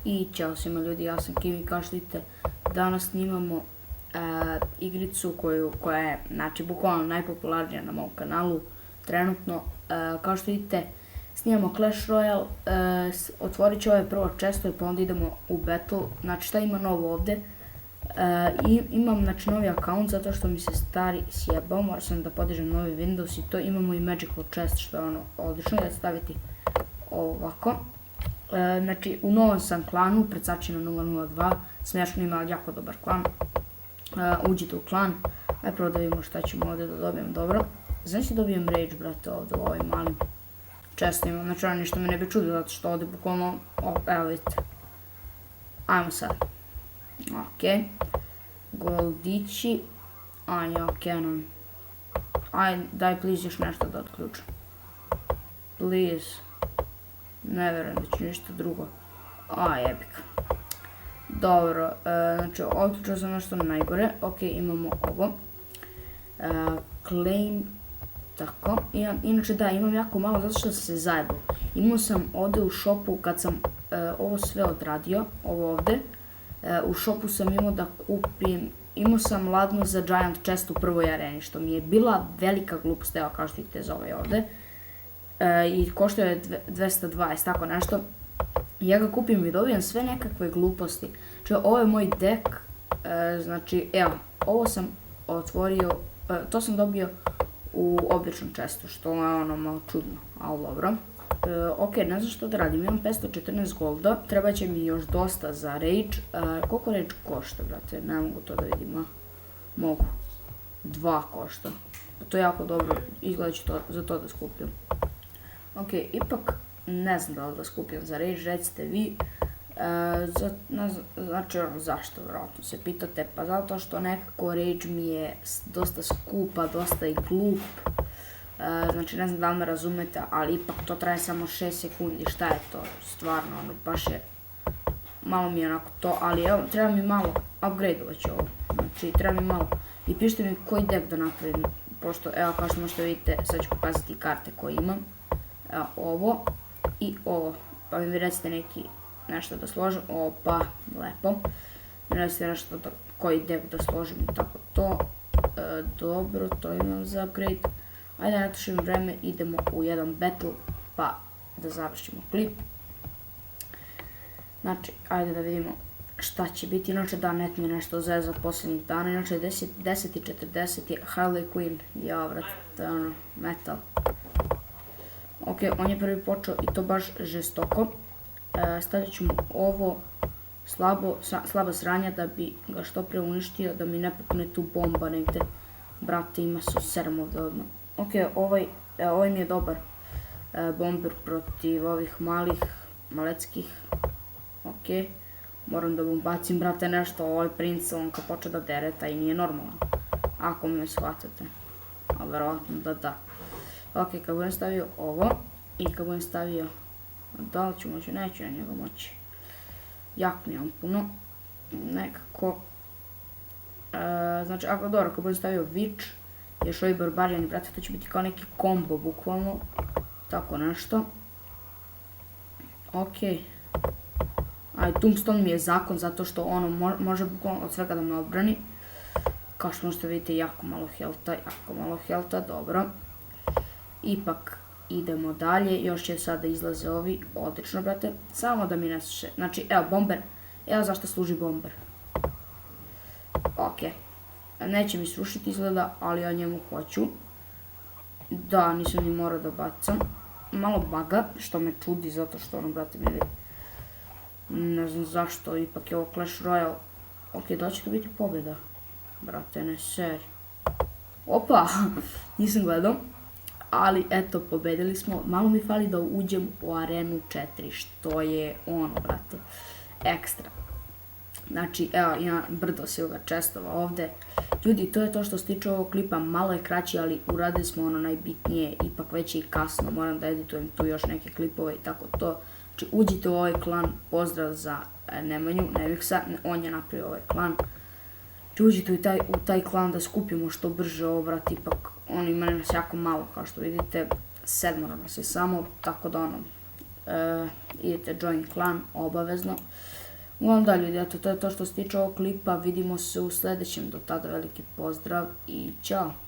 I ćao svima ljudi, ja sam Kimi, kao što vidite, danas snimamo igricu koja je, znači, bukvalno najpopularnija na mom kanalu trenutno. Kao što vidite, snimamo Clash Royale, otvorit ću ove prvo često pa onda idemo u battle. Znači, šta ima novo ovde? Imam, znači, novi account zato što mi se stari sjebao, moram sam da podižem novi Windows i to. Imamo i magical chest, što je ono odlično, da staviti ovako. Znači, u novom sam klanu, Predsačina 002, smiješno ima jako dobar klan. Uđite u klan, aj prvo da vidimo šta ćemo ovdje da dobijem, dobro. Znači dobijem rage, brate, ovdje u ovim malim čestima, znači ono ništa me ne bi čudio zato što ovdje bukvalno, evo vidite. Ajmo sad. Ok. Goldići. Anja, Canon. Aj, daj please još nešto da otključim. Please. Ne verujem da ću ništa drugo. Jebik. Dobro, znači otključio sam nešto najgore. Ok, imamo ovo. Claim. Tako. Inače da, imam jako malo zato što sam se zajebao. Imao sam ovdje u shopu kad sam ovo sve odradio, ovo ovdje. U shopu sam imao da kupim, imao sam ladno za Giant Chest u prvoj areni, što mi je bila velika glupost, evo kao što vidite za ovaj ovdje. I koštao je 220, tako nešto. Ja ga kupim i dobijem sve nekakve gluposti. Znači, ovo je moj deck, znači, evo, ovo sam otvorio, to sam dobio u običnom chestu, što je ono malo čudno, ali dobro. Ok, ne znam što da radim, imam 514 golda, treba će mi još dosta za rage. Koliko rage košta, brate, ne mogu to da vidim, a? Mogu. 2 košta. To je jako dobro, izgleda ću za to da skupim. Ok, ipak ne znam da li da skupim za rage, recite vi. Znači, zašto, vjerojatno se pitate, pa zato što nekako rage mi je dosta skupa, dosta i glup. Znači, ne znam da li me razumete, ali ipak to traje samo 6 sekundi, šta je to, stvarno, ono, baš je, malo mi je onako to, ali evo, treba mi malo, upgrade-ovat ću ovo, znači, treba mi malo, i pišite mi koji deck da napravim, pošto, evo, kao što možete vidite, sad ću pokazati karte koje imam, evo, ovo i ovo, pa mi recite nešto da složim, opa, lepo, mi recite nešto koji deck da složim i tako to, dobro, to imam za upgrade. Ajde, ne trošim vreme, idemo u jedan battle, pa da završimo klip. Znači, ajde da vidimo šta će biti. Inače, da, net mi je nešto zezao posljednjih dana. Inače, 10:40 je Harley Quinn. Ja, vrati, ono, metal. Ok, on je prvi počeo i to baš žestoko. Stavit ću mu ovo slaba sranja da bi ga što pre uništio, da mi ne pukne tu bomba negde. Brate, ima su 7 ovdje odmah. Ok, ovaj mi je dobar bomber protiv ovih maleckih. Ok, moram da mu bacim, brate, nešto, ovaj princ, on kad počeo da dere, taj nije normalan. Ako me shvatate, ali verovatno da. Ok, kad budem stavio ovo i kad budem stavio, da li ću moći, neću na njega moći. Jak mi je on puno, nekako. Znači, ako dobro, kad budem stavio Witch, još ovi barbarijani, brate, to će biti kao neki kombo, bukvalno, tako nešto. Ok. Tombstone mi je zakon, zato što ono može bukvalno od svega da me odbrani. Kao što možete vidjeti, jako malo helta, dobro. Ipak, idemo dalje, još će sada izlaze ovi, odlično, brate, samo da mi ne suše. Znači, evo, bomber, evo zašto služi bomber. Ok. Neće mi srušiti izgleda, ali ja njemu hoću. Da, nisam ni morao da bacam. Malo baga, što me čudi, zato što ono, brate, ne znam zašto, ipak je ovo Clash Royale. Ok, da će to biti pobjeda. Brate, ne seri. Opa, nisam gledao. Ali, eto, pobedili smo. Malo mi fali da uđem u arenu 4, što je ono, brate, ekstra. Znači, evo, ima brdo silver chestova ovdje. Ljudi, to je to što se tiče ovog klipa, malo je kraći, ali uradili smo ono najbitnije, ipak već je i kasno, moram da editujem tu još neke klipove i tako to. Znači, uđite u ovaj klan, pozdrav za Nemanju, Nemiksa, on je napravio ovaj klan. Znači, uđite u taj klan da skupimo što brže ovo, vrat, ipak, ono ima nas jako malo, kao što vidite, 7 nas je samo, tako da ono, idete join klan, obavezno. Uglavnom da ljudi, eto to je to što se tiče ovog klipa, vidimo se u sledećem, do tada veliki pozdrav i ćao!